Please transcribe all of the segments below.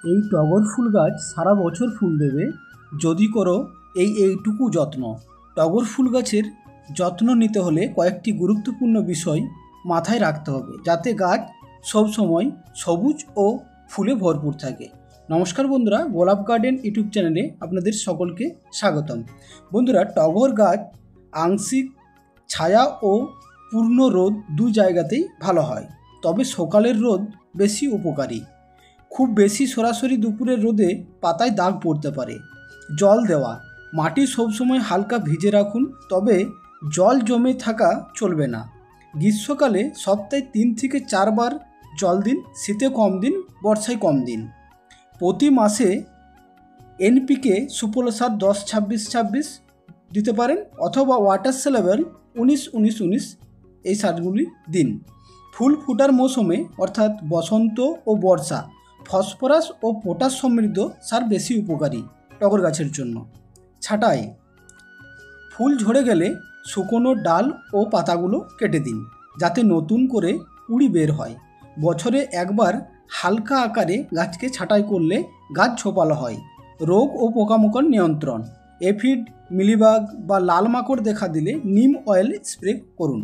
এই টগর ফুল গাছ সারা বছর ফুল দেবে যদি করো এইটুকু যত্ন। টগর ফুল গাছের যত্ন নিতে হলে কয়েকটি গুরুত্বপূর্ণ বিষয় মাথায় রাখতে হবে যাতে গাছ সবসময় সবুজ ও ফুলে ভরপুর থাকে। নমস্কার বন্ধুরা, গোলাপ গার্ডেন ইউটিউব চ্যানেলে আপনাদের সকলকে স্বাগতম। বন্ধুরা, টগর গাছ আংশিক ছায়া ও পূর্ণ রোদ দু জায়গাতেই ভালো হয়, তবে সকালের রোদ বেশি উপকারী। খুব বেশি সরাসরি দুপুরের রোদে পাতায় দাগ পড়তে পারে। জল দেওয়া, মাটি সবসময় হালকা ভিজে রাখুন, তবে জল জমে থাকা চলবে না। গ্রীষ্মকালে সপ্তাহে 3 থেকে 4 বার জল দিন, শীতে কম দিন, বর্ষায় কম দিন। প্রতি মাসে NPK সুফলা সার 10-26-26 দিতে পারেন, অথবা ওয়াটার সলিউবল 19-19-19 এই সারগুলি দিন। ফুল ফোটার মৌসুমে অর্থাৎ বসন্ত ও বর্ষা ফসফরাস ও পটাশ সমৃদ্ধ সার বেশি উপকারী টগর গাছের জন্য। ছাঁটাই, ফুল ঝরে গেলে শুকনো ডাল ও পাতাগুলো কেটে দিন যাতে নতুন করে কুঁড়ি বের হয়। বছরে একবার হালকা আকারে গাছকে ছাঁটাই করলে গাছ ঝোপালো হয়। রোগ ও পোকামাকড় নিয়ন্ত্রণ, এফিড, মিলিবাগ বা লাল মাকড় দেখা দিলে নিম অয়েল স্প্রে করুন।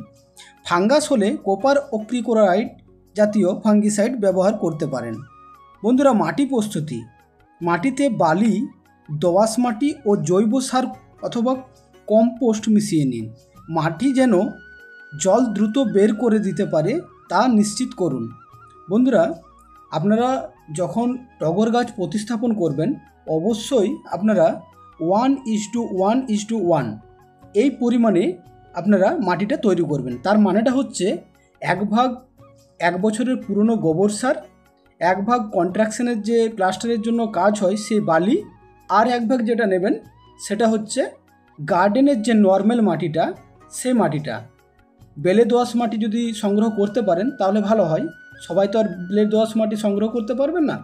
ফাঙ্গাস হলে কোপার অক্রিকোরাইড জাতীয় ফাঙ্গিসাইড ব্যবহার করতে পারেন। বন্ধুরা, মাটি প্রস্তুতি, মাটিতে বালি, দোআঁশ মাটি ও জৈব সার অথবা কম্পোস্ট মিশিয়ে নিন। মাটি যেন জল দ্রুত বের করে দিতে পারে তা নিশ্চিত করুন। বন্ধুরা, আপনারা যখন টগর গাছ প্রতিস্থাপন করবেন অবশ্যই আপনারা 1:1:1 এই পরিমাণে আপনারা মাটিটা তৈরি করবেন। তার মানেটা হচ্ছে 1 ভাগ 1 বছরের পুরনো গোবর সার, 1 ভাগ কন্ট্রাকশনের যে প্লাস্টারের জন্য কাজ হয় সেই বালি, আর 1 ভাগ যেটা নেবেন সেটা হচ্ছে গার্ডেনের যে নর্মাল মাটিটা, সেই মাটিটা। বেলে দোআঁশ মাটি যদি সংগ্রহ করতে পারেন তাহলে ভালো হয়। সবাই তো আর বেলে দোআঁশ মাটি সংগ্রহ করতে পারবেন না,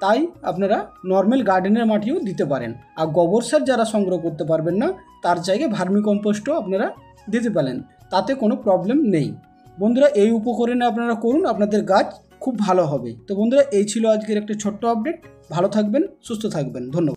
তাই আপনারা নর্মাল গার্ডেনের মাটিও দিতে পারেন। আর গোবর সার যারা সংগ্রহ করতে পারবেন না তার জায়গায় ভার্মি কম্পোস্টও আপনারা দিতে পারেন, তাতে কোনো প্রবলেম নেই। বন্ধুরা, এই উপকরণে আপনারা করুন, আপনাদের গাছ খুব ভালো হবে। তো বন্ধুরা, এই ছিল আজকের একটা ছোট্ট আপডেট। ভালো থাকবেন, সুস্থ থাকবেন, ধন্যবাদ।